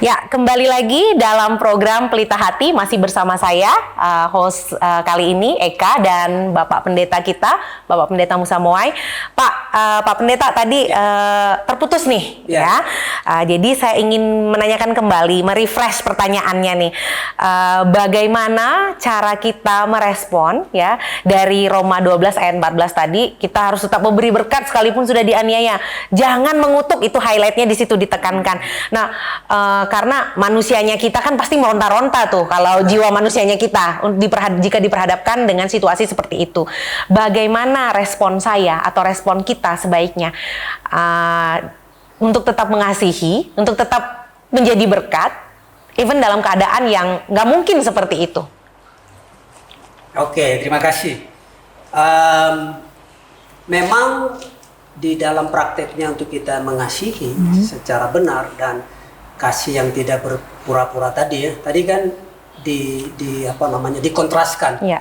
Ya, kembali lagi dalam program Pelita Hati, masih bersama saya, host kali ini Eka dan Bapak Pendeta kita, Bapak Pendeta Musa Moai. Pak Pendeta tadi terputus nih, ya. Jadi saya ingin menanyakan kembali, merefresh pertanyaannya nih. Bagaimana cara kita merespon, ya, dari Roma 12 ayat 14 tadi, kita harus tetap memberi berkat sekalipun sudah dianiaya. Jangan mengutuk, itu highlightnya di situ ditekankan. Nah, karena manusianya kita kan pasti meronta-ronta tuh kalau jiwa manusianya kita jika diperhadapkan dengan situasi seperti itu. Bagaimana respon saya atau respon kita sebaiknya untuk tetap mengasihi, untuk tetap menjadi berkat, even dalam keadaan yang nggak mungkin seperti itu. Oke, terima kasih. Memang di dalam prakteknya untuk kita mengasihi secara benar dan kasih yang tidak berpura-pura tadi ya. Tadi kan dikontraskan. Iya.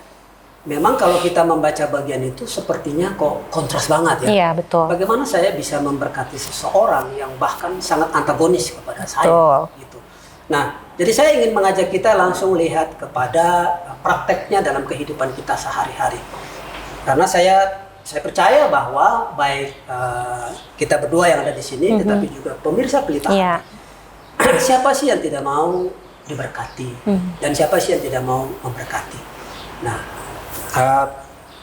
Memang kalau kita membaca bagian itu sepertinya kok kontras banget ya. Iya, betul. Bagaimana saya bisa memberkati seseorang yang bahkan sangat antagonis kepada saya gitu. Nah, jadi saya ingin mengajak kita langsung lihat kepada prakteknya dalam kehidupan kita sehari-hari. Karena saya percaya bahwa baik kita berdua yang ada di sini, tetapi juga pemirsa Pelita Hati. Siapa sih yang tidak mau diberkati? Dan siapa sih yang tidak mau memberkati? Nah,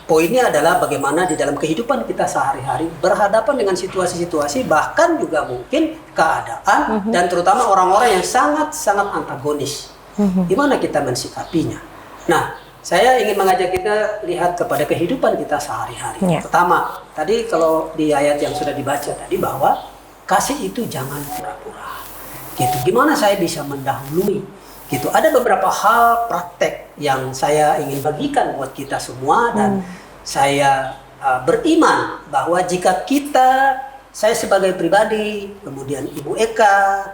poinnya adalah bagaimana di dalam kehidupan kita sehari-hari berhadapan dengan situasi-situasi, bahkan juga mungkin keadaan, dan terutama orang-orang yang sangat-sangat antagonis. Gimana kita mensikapinya? Nah, saya ingin mengajak kita lihat kepada kehidupan kita sehari-hari. Pertama, tadi kalau di ayat yang sudah dibaca tadi bahwa kasih itu jangan pura-pura. Gitu. Gimana saya bisa mendahului? Gitu. Ada beberapa hal praktek yang saya ingin bagikan buat kita semua dan saya beriman bahwa jika saya sebagai pribadi, kemudian Ibu Eka,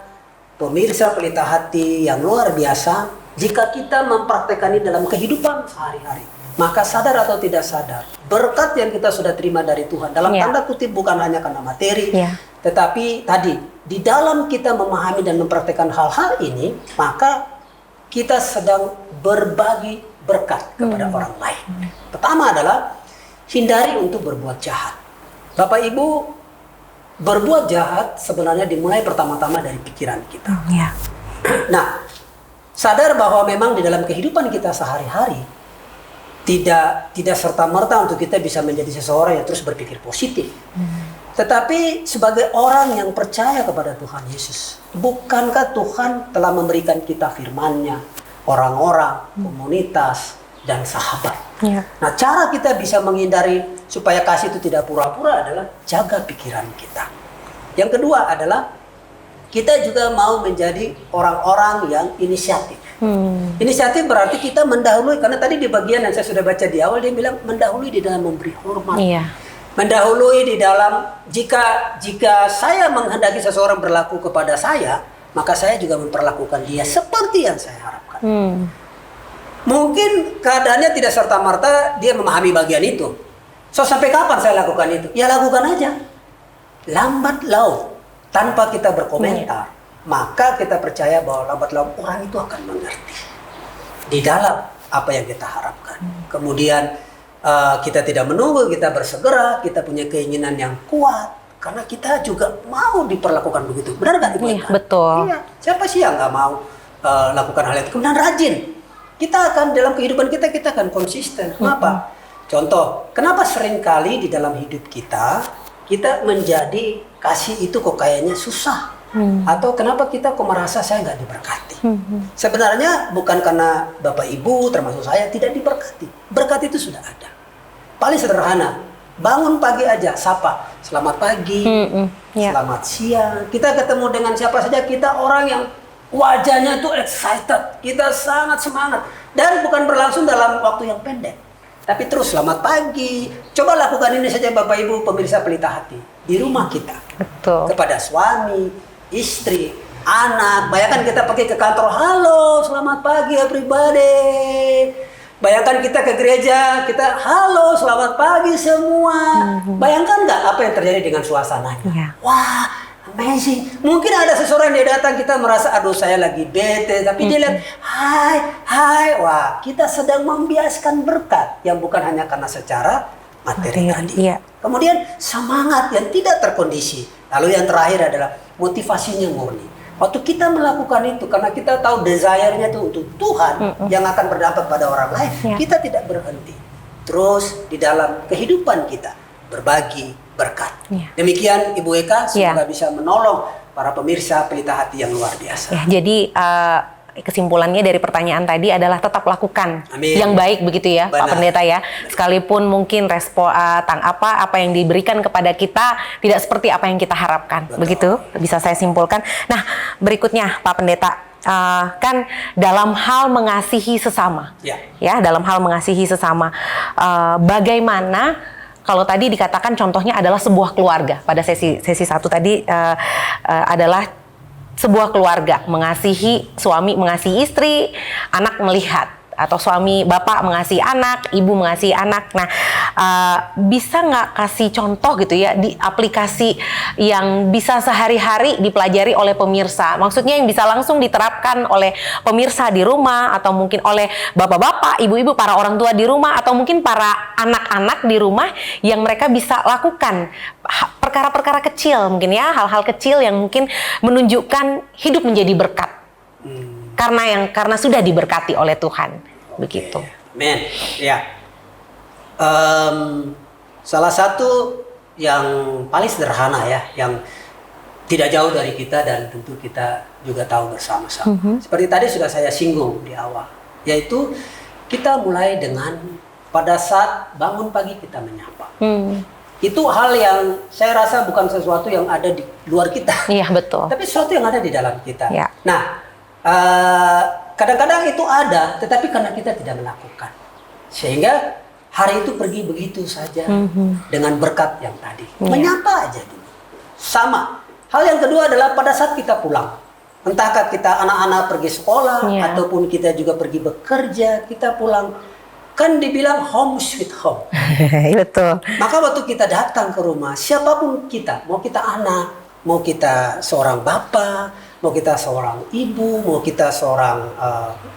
pemirsa Pelita Hati yang luar biasa, jika kita mempraktekkan ini dalam kehidupan sehari-hari, maka sadar atau tidak sadar, berkat yang kita sudah terima dari Tuhan, dalam tanda kutip bukan hanya karena materi, tetapi tadi, di dalam kita memahami dan mempraktekkan hal-hal ini, maka kita sedang berbagi berkat kepada orang lain. Pertama adalah, hindari untuk berbuat jahat. Bapak Ibu, berbuat jahat sebenarnya dimulai pertama-tama dari pikiran kita. Nah, sadar bahwa memang di dalam kehidupan kita sehari-hari, tidak serta-merta untuk kita bisa menjadi seseorang yang terus berpikir positif. Tetapi sebagai orang yang percaya kepada Tuhan Yesus, bukankah Tuhan telah memberikan kita firman-Nya, orang-orang, komunitas, dan sahabat? Nah, cara kita bisa menghindari supaya kasih itu tidak pura-pura adalah jaga pikiran kita. Yang kedua adalah kita juga mau menjadi orang-orang yang inisiatif. Inisiatif berarti kita mendahului, karena tadi di bagian yang saya sudah baca di awal dia bilang mendahului di dalam memberi hormat. Mendahului di dalam jika saya menghendaki seseorang berlaku kepada saya, maka saya juga memperlakukan dia seperti yang saya harapkan. Mungkin keadaannya tidak serta-merta dia memahami bagian itu. So, sampai kapan saya lakukan itu? Ya lakukan aja. Lambat laun, tanpa kita berkomentar, maka kita percaya bahwa lambat laun orang itu akan mengerti di dalam apa yang kita harapkan. Kemudian kita tidak menunggu, kita bersegera, kita punya keinginan yang kuat karena kita juga mau diperlakukan begitu. Benar nggak Ibu Eka? Betul. Iya. Siapa sih yang nggak mau lakukan hal itu? Kemudian rajin. Kita akan dalam kehidupan kita akan konsisten. Kenapa? Contoh, kenapa seringkali di dalam hidup kita menjadi kasih itu kok kayaknya susah? Atau kenapa kita kok merasa saya nggak diberkati? Sebenarnya bukan karena Bapak Ibu termasuk saya tidak diberkati. Berkat itu sudah ada. Paling sederhana, bangun pagi aja, sapa, selamat pagi, selamat siang. Kita ketemu dengan siapa saja, kita orang yang wajahnya itu excited, kita sangat semangat. Dan bukan berlangsung dalam waktu yang pendek. Tapi terus selamat pagi. Coba lakukan ini saja Bapak Ibu pemirsa Pelita Hati. Di rumah kita. Betul. Kepada suami, istri, anak. Bayangkan kita pergi ke kantor, halo selamat pagi everybody. Bayangkan kita ke gereja, kita halo selamat pagi semua. Bayangkan nggak apa yang terjadi dengan suasananya? Wah, amazing. Mungkin ada seseorang yang datang, kita merasa aduh saya lagi bete, tapi dia lihat hai, wah kita sedang membiaskan berkat yang bukan hanya karena secara materi tadi. Iya. Kemudian semangat yang tidak terkondisi. Lalu yang terakhir adalah motivasinya murni. Waktu kita melakukan itu karena kita tahu desire-nya itu untuk Tuhan yang akan berdampak pada orang lain, kita tidak berhenti. Terus di dalam kehidupan kita berbagi berkat. Demikian Ibu Eka, semoga bisa menolong para pemirsa Pelita Hati yang luar biasa. Jadi kesimpulannya dari pertanyaan tadi adalah tetap lakukan yang baik begitu ya, Pak Pendeta ya. Sekalipun mungkin respon apa yang diberikan kepada kita tidak seperti apa yang kita harapkan. Begitu bisa saya simpulkan. Nah, berikutnya Pak Pendeta, kan dalam hal mengasihi sesama. Ya, dalam hal mengasihi sesama. Bagaimana kalau tadi dikatakan contohnya adalah sebuah keluarga. Pada sesi 1 tadi adalah sebuah keluarga, mengasihi suami, mengasihi istri, anak melihat, atau suami bapak mengasihi anak, ibu mengasihi anak. Nah, bisa nggak kasih contoh gitu ya di aplikasi yang bisa sehari-hari dipelajari oleh pemirsa? Maksudnya yang bisa langsung diterapkan oleh pemirsa di rumah, atau mungkin oleh bapak-bapak, ibu-ibu, para orang tua di rumah, atau mungkin para anak-anak di rumah yang mereka bisa lakukan perkara-perkara kecil mungkin ya, hal-hal kecil yang mungkin menunjukkan hidup menjadi berkat. Karena sudah diberkati oleh Tuhan, begitu. Amin. Ya. Salah satu yang paling sederhana ya, yang tidak jauh dari kita dan tentu kita juga tahu bersama-sama. Seperti tadi sudah saya singgung di awal, yaitu kita mulai dengan pada saat bangun pagi kita menyapa. Itu hal yang saya rasa bukan sesuatu yang ada di luar kita. Iya, betul. Tapi sesuatu yang ada di dalam kita. Ya. Nah, kadang-kadang itu ada, tetapi karena kita tidak melakukan, sehingga hari itu pergi begitu saja dengan berkat yang tadi. Menyapa aja dulu. Sama. Hal yang kedua adalah pada saat kita pulang, entahkah kita anak-anak pergi sekolah ataupun kita juga pergi bekerja, kita pulang. Kan dibilang home sweet home. Betul. Maka waktu kita datang ke rumah, siapapun kita, mau kita anak, mau kita seorang bapak, mau kita seorang ibu, mau kita seorang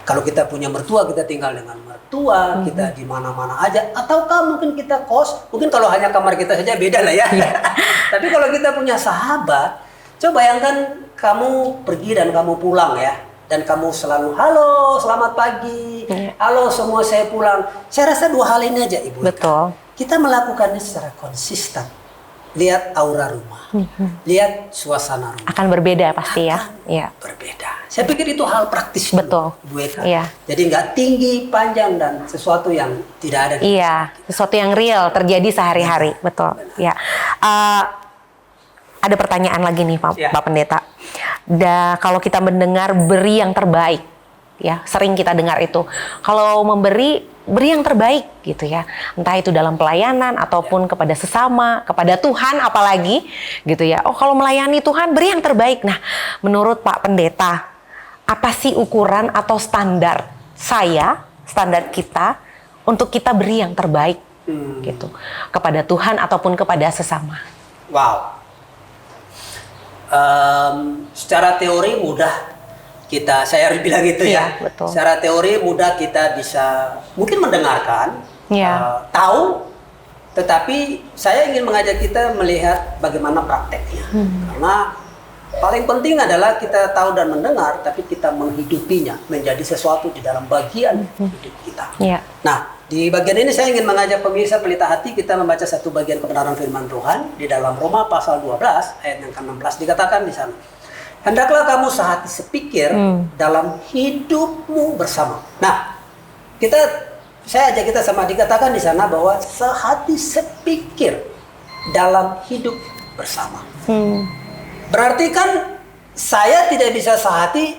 kalau kita punya mertua, kita tinggal dengan mertua, kita di mana-mana aja, ataukah mungkin kita kos, mungkin kalau hanya kamar kita saja beda lah ya. Tapi kalau kita punya sahabat, coba bayangkan kamu pergi dan kamu pulang ya, dan kamu selalu halo, selamat pagi, halo semua saya pulang. Saya rasa 2 hal ini aja Ibu. Betul. Kita melakukannya secara konsisten. Lihat aura rumah, lihat suasana rumah. Akan berbeda pasti ya. Iya. Berbeda. Saya pikir itu hal praktis. Betul. Ibu Eka. Iya. Jadi nggak tinggi, panjang, dan sesuatu yang tidak ada. Iya, sesuatu yang real terjadi sehari-hari. Betul. Ya. Ada pertanyaan lagi nih Pak Pendeta. Kalau kita mendengar beri yang terbaik, ya sering kita dengar itu. Kalau memberi, beri yang terbaik gitu ya. Entah itu dalam pelayanan ataupun kepada sesama, kepada Tuhan apalagi gitu ya. Oh, kalau melayani Tuhan beri yang terbaik. Nah, menurut Pak Pendeta, apa sih ukuran atau standar standar kita untuk kita beri yang terbaik gitu kepada Tuhan ataupun kepada sesama? Wow. Secara teori mudah saya harus bilang gitu ya. Betul. Secara teori mudah kita bisa mungkin mendengarkan, tahu, tetapi saya ingin mengajak kita melihat bagaimana prakteknya. Karena paling penting adalah kita tahu dan mendengar, tapi kita menghidupinya menjadi sesuatu di dalam bagian hidup kita. Nah, di bagian ini saya ingin mengajak pemirsa Pelita Hati kita membaca satu bagian kebenaran firman Tuhan di dalam Roma pasal 12 ayat yang ke-16, dikatakan di sana, hendaklah kamu sehati sepikir dalam hidupmu bersama. Nah, saya ajak kita sama, dikatakan di sana bahwa sehati sepikir dalam hidup bersama. Berarti kan saya tidak bisa sehati,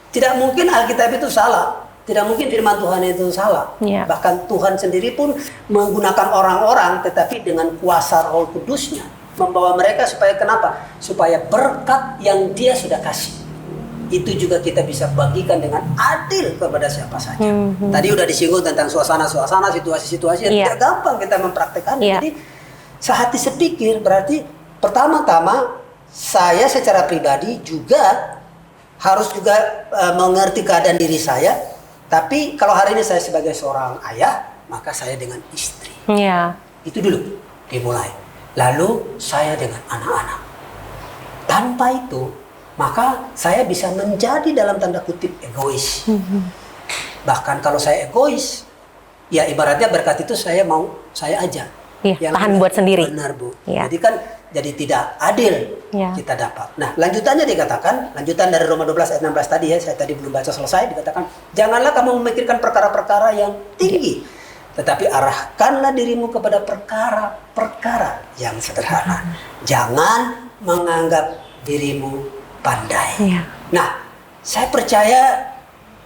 tidak mungkin Alkitab itu salah. Tidak mungkin firman Tuhan itu salah. Bahkan Tuhan sendiri pun menggunakan orang-orang, tetapi dengan kuasa Roh Kudusnya membawa mereka supaya kenapa? Supaya berkat yang Dia sudah kasih itu juga kita bisa bagikan dengan adil kepada siapa saja. Tadi udah disinggung tentang suasana-suasana, situasi-situasi yang tidak gampang kita mempraktekannya. Jadi sehati sepikir berarti pertama-tama saya secara pribadi juga harus juga mengerti keadaan diri saya. Tapi kalau hari ini saya sebagai seorang ayah, maka saya dengan istri. Iya. Itu dulu dimulai. Lalu saya dengan anak-anak. Tanpa itu, maka saya bisa menjadi dalam tanda kutip egois. Bahkan kalau saya egois, ya ibaratnya berkat itu saya aja. Iya, tahan buat sendiri. Benar, Bu. Iya. Jadi kan jadi tidak adil kita dapat. Nah, lanjutannya dikatakan, lanjutan dari Roma 12 ayat 16 tadi ya, saya tadi belum baca selesai, dikatakan, janganlah kamu memikirkan perkara-perkara yang tinggi, tetapi arahkanlah dirimu kepada perkara-perkara yang sederhana. Jangan menganggap dirimu pandai. Iya. Nah, saya percaya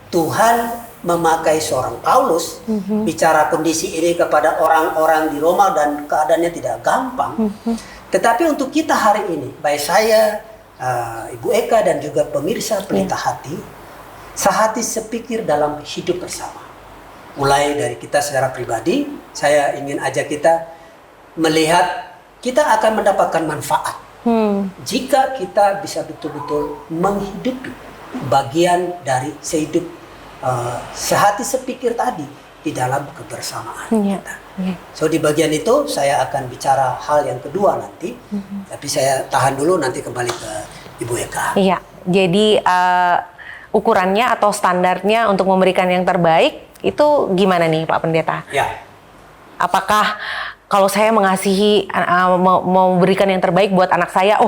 Tuhan memakai seorang Paulus bicara kondisi ini kepada orang-orang di Roma dan keadaannya tidak gampang. Tetapi untuk kita hari ini, baik saya, Ibu Eka dan juga pemirsa Pelita Hati, sehati sepikir dalam hidup bersama. Mulai dari kita secara pribadi, saya ingin ajak kita melihat kita akan mendapatkan manfaat jika kita bisa betul-betul menghidupi bagian dari sehidup sehati sepikir tadi di dalam kebersamaan kita. So di bagian itu saya akan bicara hal yang kedua nanti, tapi saya tahan dulu, nanti kembali ke Ibu Eka. Iya, jadi ukurannya atau standarnya untuk memberikan yang terbaik itu gimana nih Pak Pendeta? Ya. Apakah kalau saya mengasihi, mau memberikan yang terbaik buat anak saya,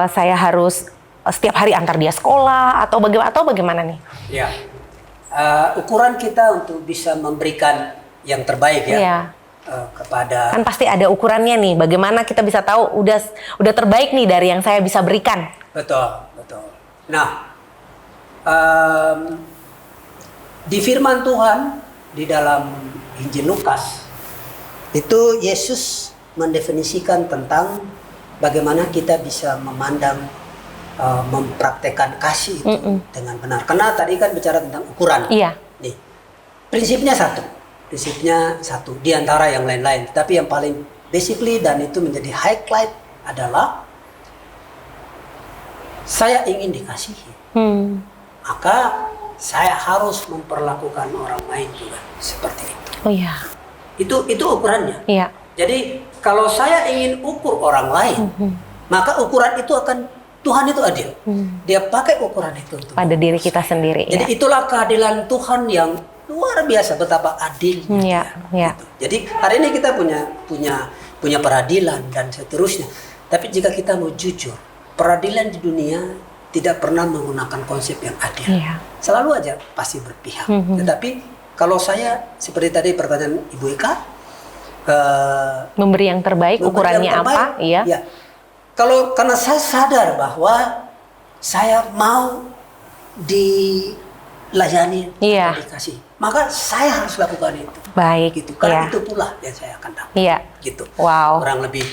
saya harus setiap hari antar dia sekolah atau bagaimana nih? Ya, ukuran kita untuk bisa memberikan yang terbaik kepada, kan pasti ada ukurannya nih. Bagaimana kita bisa tahu udah terbaik nih dari yang saya bisa berikan? Betul. Nah, di firman Tuhan di dalam Injil Lukas itu Yesus mendefinisikan tentang bagaimana kita bisa memandang, mempraktekkan kasih itu dengan benar. Karena tadi kan bicara tentang ukuran. Iya. Nih, prinsipnya satu di antara yang lain-lain. Tapi yang paling basically dan itu menjadi highlight adalah saya ingin dikasihi. Maka saya harus memperlakukan orang lain juga seperti itu. Oh iya. Itu ukurannya. Iya. Jadi kalau saya ingin ukur orang lain, maka ukuran itu akan, Tuhan itu adil. Dia pakai ukuran itu untuk pada diri kita sendiri. Jadi itulah keadilan Tuhan yang luar biasa, betapa adilnya. Gitu. Jadi hari ini kita punya peradilan dan seterusnya. Tapi jika kita mau jujur, peradilan di dunia tidak pernah menggunakan konsep yang adil. Selalu aja pasti berpihak. Tetapi kalau saya seperti tadi pertanyaan Ibu Eka, memberi yang terbaik, ukurannya apa? Iya. Ya. Karena saya sadar bahwa saya mau dilayani, dikasih, maka saya harus lakukan itu. Baik. Gitu. Karena itu pula yang saya akan dapat. Iya. Gitu. Wow. Kurang lebih.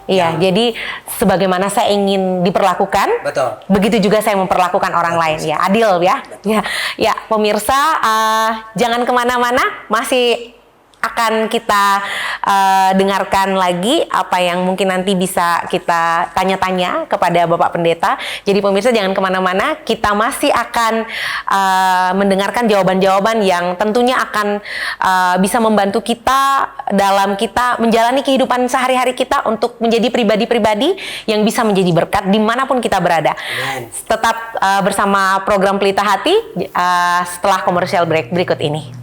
Iya, jadi sebagaimana saya ingin diperlakukan, betul, begitu juga saya memperlakukan orang lain, ya, adil ya. Ya, pemirsa, jangan kemana-mana, masih akan kita dengarkan lagi apa yang mungkin nanti bisa kita tanya-tanya kepada Bapak Pendeta. Jadi pemirsa jangan kemana-mana, kita masih akan mendengarkan jawaban-jawaban yang tentunya akan bisa membantu kita dalam kita menjalani kehidupan sehari-hari kita untuk menjadi pribadi-pribadi yang bisa menjadi berkat dimanapun kita berada. Amen. Tetap bersama program Pelita Hati setelah komersial break berikut ini.